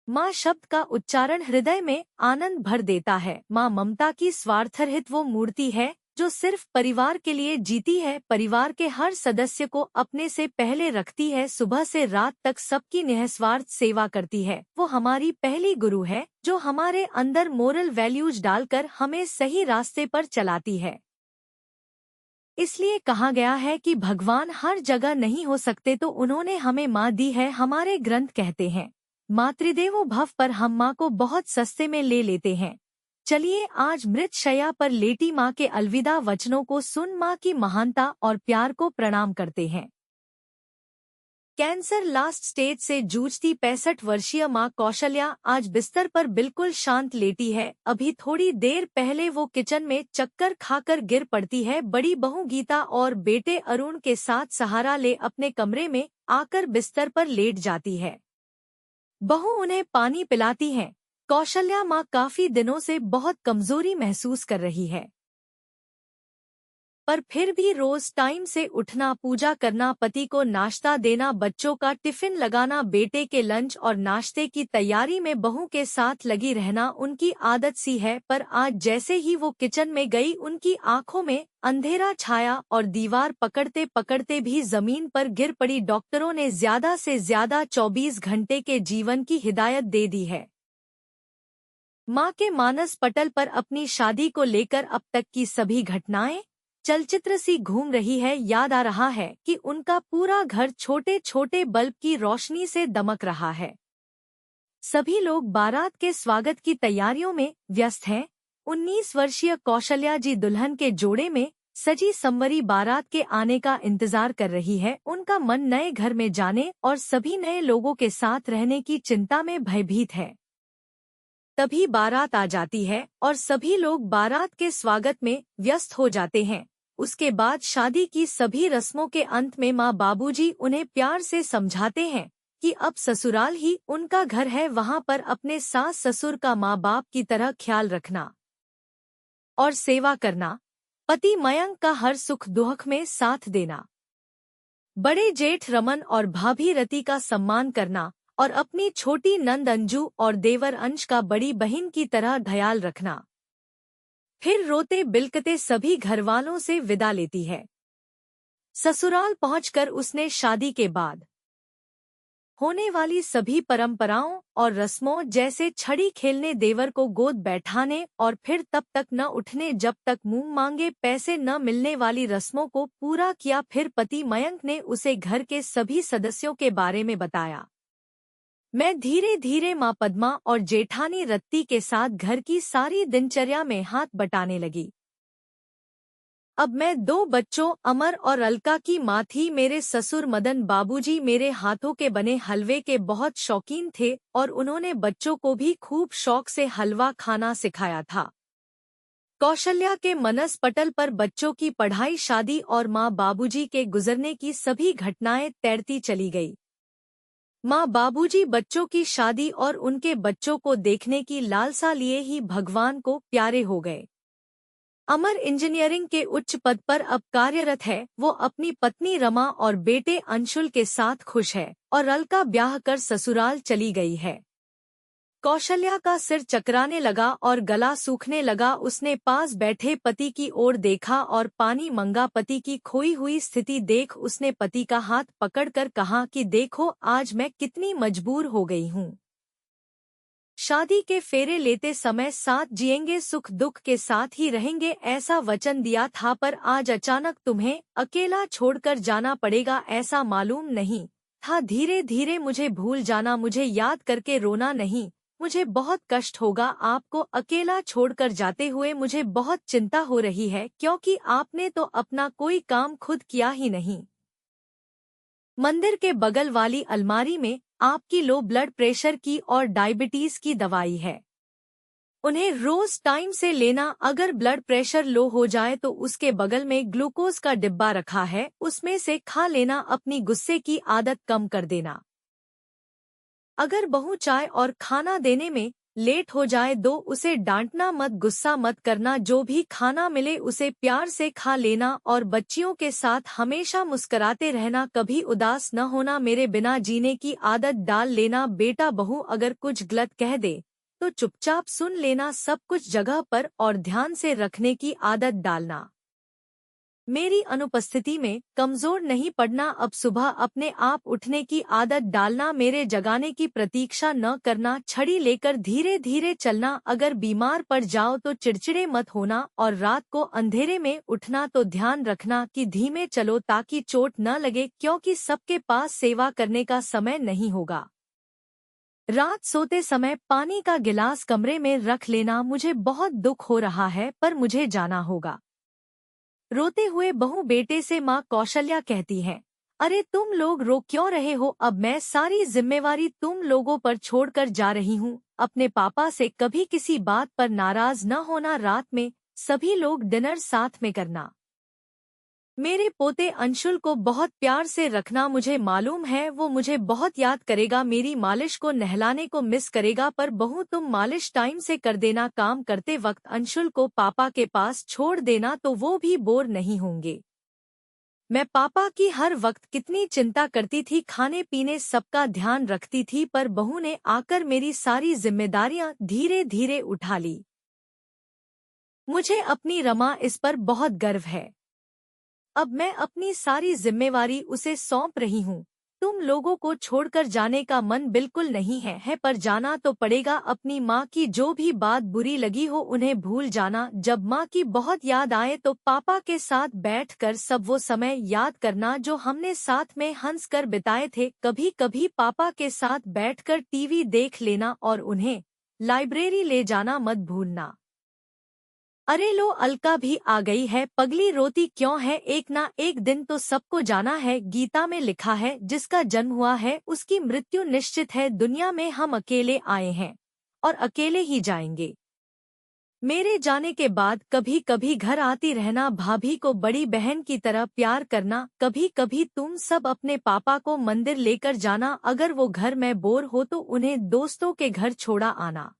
माँ शब्द का उच्चारण हृदय में आनंद भर देता है। माँ ममता की स्वार्थरहित वो मूर्ति है जो सिर्फ परिवार के लिए जीती है, परिवार के हर सदस्य को अपने से पहले रखती है, सुबह से रात तक सबकी निस्वार्थ सेवा करती है। वो हमारी पहली गुरु है जो हमारे अंदर मोरल वैल्यूज डालकर हमें सही रास्ते पर चलाती है। इसलिए कहा गया है कि भगवान हर जगह नहीं हो सकते तो उन्होंने हमें माँ दी है। हमारे ग्रंथ कहते हैं मातृदेवो भव, पर हम माँ को बहुत सस्ते में ले लेते हैं। चलिए आज मृत शैया पर लेटी माँ के अलविदा वचनों को सुन माँ की महानता और प्यार को प्रणाम करते हैं। कैंसर लास्ट स्टेज से जूझती 65 वर्षीय माँ कौशल्या आज बिस्तर पर बिल्कुल शांत लेटी है। अभी थोड़ी देर पहले वो किचन में चक्कर खाकर गिर पड़ती है। बड़ी बहू गीता और बेटे अरुण के साथ सहारा ले अपने कमरे में आकर बिस्तर पर लेट जाती है। बहू उन्हें पानी पिलाती है। कौशल्या माँ काफी दिनों से बहुत कमजोरी महसूस कर रही है, पर फिर भी रोज टाइम से उठना, पूजा करना, पति को नाश्ता देना, बच्चों का टिफिन लगाना, बेटे के लंच और नाश्ते की तैयारी में बहू के साथ लगी रहना उनकी आदत सी है। पर आज जैसे ही वो किचन में गई उनकी आंखों में अंधेरा छाया और दीवार पकड़ते पकड़ते भी जमीन पर गिर पड़ी। डॉक्टरों ने ज्यादा से ज्यादा 24 घंटे के जीवन की हिदायत दे दी है। माँ के मानस पटल पर अपनी शादी को लेकर अब तक की सभी घटनाएं चलचित्र सी घूम रही है। याद आ रहा है कि उनका पूरा घर छोटे छोटे बल्ब की रोशनी से दमक रहा है। सभी लोग बारात के स्वागत की तैयारियों में व्यस्त हैं। 19 वर्षीय कौशल्या जी दुल्हन के जोड़े में सजी संवरी बारात के आने का इंतजार कर रही है। उनका मन नए घर में जाने और सभी नए लोगों के साथ रहने की चिंता में भयभीत है। तभी बारात आ जाती है और सभी लोग बारात के स्वागत में व्यस्त हो जाते हैं। उसके बाद शादी की सभी रस्मों के अंत में माँ बाबूजी उन्हें प्यार से समझाते हैं कि अब ससुराल ही उनका घर है, वहाँ पर अपने सास ससुर का माँ बाप की तरह ख्याल रखना और सेवा करना, पति मयंक का हर सुख दुख में साथ देना, बड़े जेठ रमन और भाभी रति का सम्मान करना और अपनी छोटी नंद अंजू और देवर अंश का बड़ी बहन की तरह ख्याल रखना। फिर रोते बिलकते सभी घरवालों से विदा लेती है। ससुराल पहुंचकर उसने शादी के बाद होने वाली सभी परंपराओं और रस्मों जैसे छड़ी खेलने, देवर को गोद बैठाने और फिर तब तक न उठने जब तक मुंह मांगे पैसे न मिलने वाली रस्मों को पूरा किया। फिर पति मयंक ने उसे घर के सभी सदस्यों के बारे में बताया। मैं धीरे धीरे माँ पद्मा और जेठानी रत्ती के साथ घर की सारी दिनचर्या में हाथ बटाने लगी। अब मैं 2 बच्चों अमर और अलका की माँ थी। मेरे ससुर मदन बाबूजी मेरे हाथों के बने हलवे के बहुत शौकीन थे और उन्होंने बच्चों को भी खूब शौक से हलवा खाना सिखाया था। कौशल्या के मनस पटल पर बच्चों की पढ़ाई, शादी और माँ बाबूजी के गुजरने की सभी घटनाएं तैरती चली गई। माँ बाबूजी बच्चों की शादी और उनके बच्चों को देखने की लालसा लिए ही भगवान को प्यारे हो गए। अमर इंजीनियरिंग के उच्च पद पर अब कार्यरत है। वो अपनी पत्नी रमा और बेटे अंशुल के साथ खुश है और अलका ब्याह कर ससुराल चली गई है। कौशल्या का सिर चकराने लगा और गला सूखने लगा। उसने पास बैठे पति की ओर देखा और पानी मंगा। पति की खोई हुई स्थिति देख उसने पति का हाथ पकड़कर कहा कि देखो आज मैं कितनी मजबूर हो गई हूँ। शादी के फेरे लेते समय साथ जिएंगे, सुख दुख के साथ ही रहेंगे, ऐसा वचन दिया था, पर आज अचानक तुम्हें अकेला छोड़कर जाना पड़ेगा ऐसा मालूम नहीं था। धीरे धीरे मुझे भूल जाना, मुझे याद करके रोना नहीं, मुझे बहुत कष्ट होगा आपको अकेला छोड़कर जाते हुए। मुझे बहुत चिंता हो रही है क्योंकि आपने तो अपना कोई काम खुद किया ही नहीं। मंदिर के बगल वाली अलमारी में आपकी लो ब्लड प्रेशर की और डायबिटीज की दवाई है, उन्हें रोज टाइम से लेना। अगर ब्लड प्रेशर लो हो जाए तो उसके बगल में ग्लूकोज का डिब्बा रखा है, उसमें से खा लेना। अपनी गुस्से की आदत कम कर देना। अगर बहू चाय और खाना देने में लेट हो जाए दो उसे डांटना मत, गुस्सा मत करना, जो भी खाना मिले उसे प्यार से खा लेना और बच्चियों के साथ हमेशा मुस्कुराते रहना, कभी उदास न होना, मेरे बिना जीने की आदत डाल लेना। बेटा बहू अगर कुछ गलत कह दे तो चुपचाप सुन लेना, सब कुछ जगह पर और ध्यान से रखने की आदत डालना। मेरी अनुपस्थिति में कमजोर नहीं पड़ना, अब सुबह अपने आप उठने की आदत डालना, मेरे जगाने की प्रतीक्षा न करना, छड़ी लेकर धीरे धीरे चलना, अगर बीमार पड़ जाओ तो चिड़चिड़े मत होना और रात को अंधेरे में उठना तो ध्यान रखना कि धीमे चलो ताकि चोट न लगे, क्योंकि सबके पास सेवा करने का समय नहीं होगा। रात सोते समय पानी का गिलास कमरे में रख लेना, मुझे बहुत दुख हो रहा है पर मुझे जाना होगा। रोते हुए बहू बेटे से माँ कौशल्या कहती है, अरे तुम लोग रो क्यों रहे हो, अब मैं सारी जिम्मेवारी तुम लोगों पर छोड़कर जा रही हूँ। अपने पापा से कभी किसी बात पर नाराज न होना, रात में सभी लोग डिनर साथ में करना। मेरे पोते अंशुल को बहुत प्यार से रखना, मुझे मालूम है वो मुझे बहुत याद करेगा, मेरी मालिश को नहलाने को मिस करेगा, पर बहू तुम मालिश टाइम से कर देना, काम करते वक्त अंशुल को पापा के पास छोड़ देना तो वो भी बोर नहीं होंगे। मैं पापा की हर वक्त कितनी चिंता करती थी, खाने पीने सबका ध्यान रखती थी, पर बहू ने आकर मेरी सारी जिम्मेदारियां धीरे धीरे उठा ली। मुझे अपनी रमा इस पर बहुत गर्व है। अब मैं अपनी सारी जिम्मेवारी उसे सौंप रही हूँ। तुम लोगों को छोड़कर जाने का मन बिल्कुल नहीं है पर जाना तो पड़ेगा। अपनी माँ की जो भी बात बुरी लगी हो उन्हें भूल जाना। जब माँ की बहुत याद आए तो पापा के साथ बैठकर सब वो समय याद करना जो हमने साथ में हंसकर बिताए थे। कभी कभी पापा के साथ बैठकर टीवी देख लेना और उन्हें लाइब्रेरी ले जाना मत भूलना। अरे लो, अलका भी आ गई है, पगली रोती क्यों है, एक ना एक दिन तो सबको जाना है। गीता में लिखा है जिसका जन्म हुआ है उसकी मृत्यु निश्चित है। दुनिया में हम अकेले आए हैं और अकेले ही जाएंगे। मेरे जाने के बाद कभी कभी घर आती रहना, भाभी को बड़ी बहन की तरह प्यार करना। कभी कभी तुम सब अपने पापा को मंदिर लेकर जाना, अगर वो घर में बोर हो तो उन्हें दोस्तों के घर छोड़ा आना।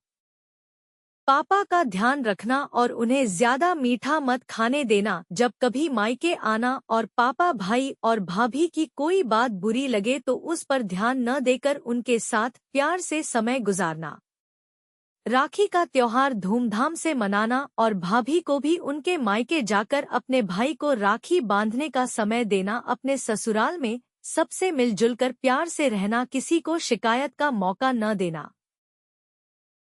पापा का ध्यान रखना और उन्हें ज्यादा मीठा मत खाने देना। जब कभी मायके आना और पापा भाई और भाभी की कोई बात बुरी लगे तो उस पर ध्यान न देकर उनके साथ प्यार से समय गुजारना। राखी का त्योहार धूमधाम से मनाना और भाभी को भी उनके मायके जाकर अपने भाई को राखी बांधने का समय देना। अपने ससुराल में सबसे मिलजुल कर प्यार से रहना, किसी को शिकायत का मौका न देना।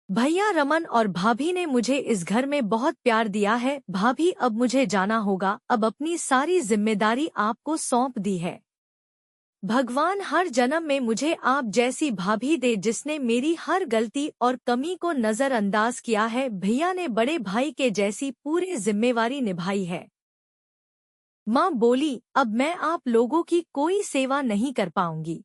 भैया रमन और भाभी ने मुझे इस घर में बहुत प्यार दिया है। भाभी अब मुझे जाना होगा, अब अपनी सारी जिम्मेदारी आपको सौंप दी है। भगवान हर जन्म में मुझे आप जैसी भाभी दे जिसने मेरी हर गलती और कमी को नजरअंदाज किया है। भैया ने बड़े भाई के जैसी पूरी जिम्मेवारी निभाई है। माँ बोली, अब मैं आप लोगों की कोई सेवा नहीं कर पाऊंगी।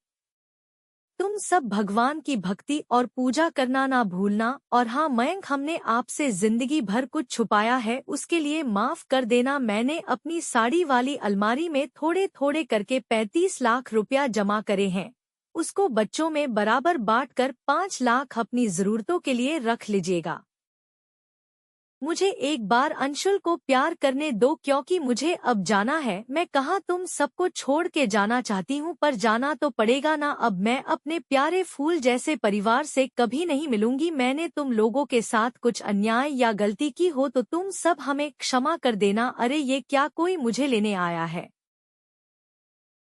तुम सब भगवान की भक्ति और पूजा करना ना भूलना। और हाँ मयंक, हमने आपसे जिंदगी भर कुछ छुपाया है, उसके लिए माफ कर देना। मैंने अपनी साड़ी वाली अलमारी में थोड़े थोड़े करके 35 लाख रुपया जमा करे हैं, उसको बच्चों में बराबर बांटकर 5 लाख अपनी जरूरतों के लिए रख लीजिएगा। मुझे एक बार अंशुल को प्यार करने दो, क्योंकि मुझे अब जाना है। मैं कहाँ तुम सबको छोड़ के जाना चाहती हूँ, पर जाना तो पड़ेगा ना। अब मैं अपने प्यारे फूल जैसे परिवार से कभी नहीं मिलूंगी। मैंने तुम लोगों के साथ कुछ अन्याय या गलती की हो तो तुम सब हमें क्षमा कर देना। अरे ये क्या, कोई मुझे लेने आया है?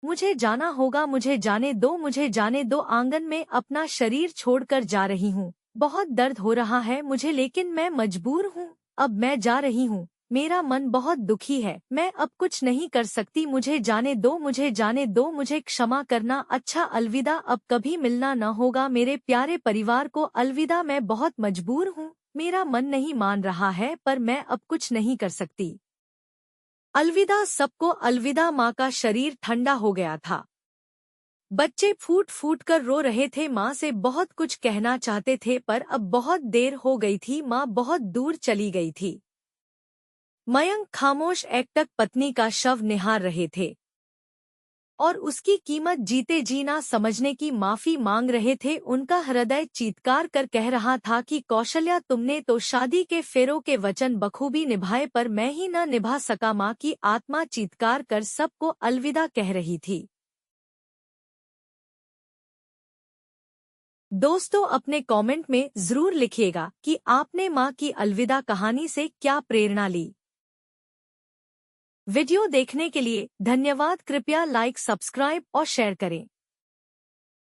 मुझे जाना होगा, मुझे जाने दो, मुझे जाने दो। आंगन में अपना शरीर छोड़कर जा रही हूँ। बहुत दर्द हो रहा है मुझे, लेकिन मैं मजबूर हूँ। अब मैं जा रही हूँ, मेरा मन बहुत दुखी है, मैं अब कुछ नहीं कर सकती। मुझे जाने दो, मुझे जाने दो, मुझे क्षमा करना। अच्छा अलविदा, अब कभी मिलना न होगा। मेरे प्यारे परिवार को अलविदा। मैं बहुत मजबूर हूँ, मेरा मन नहीं मान रहा है, पर मैं अब कुछ नहीं कर सकती। अलविदा सबको अलविदा। माँ का शरीर ठंडा हो गया था। बच्चे फूट फूट कर रो रहे थे, माँ से बहुत कुछ कहना चाहते थे, पर अब बहुत देर हो गई थी। माँ बहुत दूर चली गई थी। मयंक खामोश एकटक पत्नी का शव निहार रहे थे। और उसकी कीमत जीते जी ना समझने की माफी मांग रहे थे। उनका हृदय चीत्कार कर कह रहा था कि कौशल्या, तुमने तो शादी के फेरों के वचन बखूबी निभाए, पर मैं ही न निभा सका। माँ की आत्मा चीत्कार कर सबको अलविदा कह रही थी। दोस्तों, अपने कमेंट में जरूर लिखिएगा कि आपने माँ की अलविदा कहानी से क्या प्रेरणा ली। वीडियो देखने के लिए धन्यवाद। कृपया लाइक, सब्सक्राइब और शेयर करें।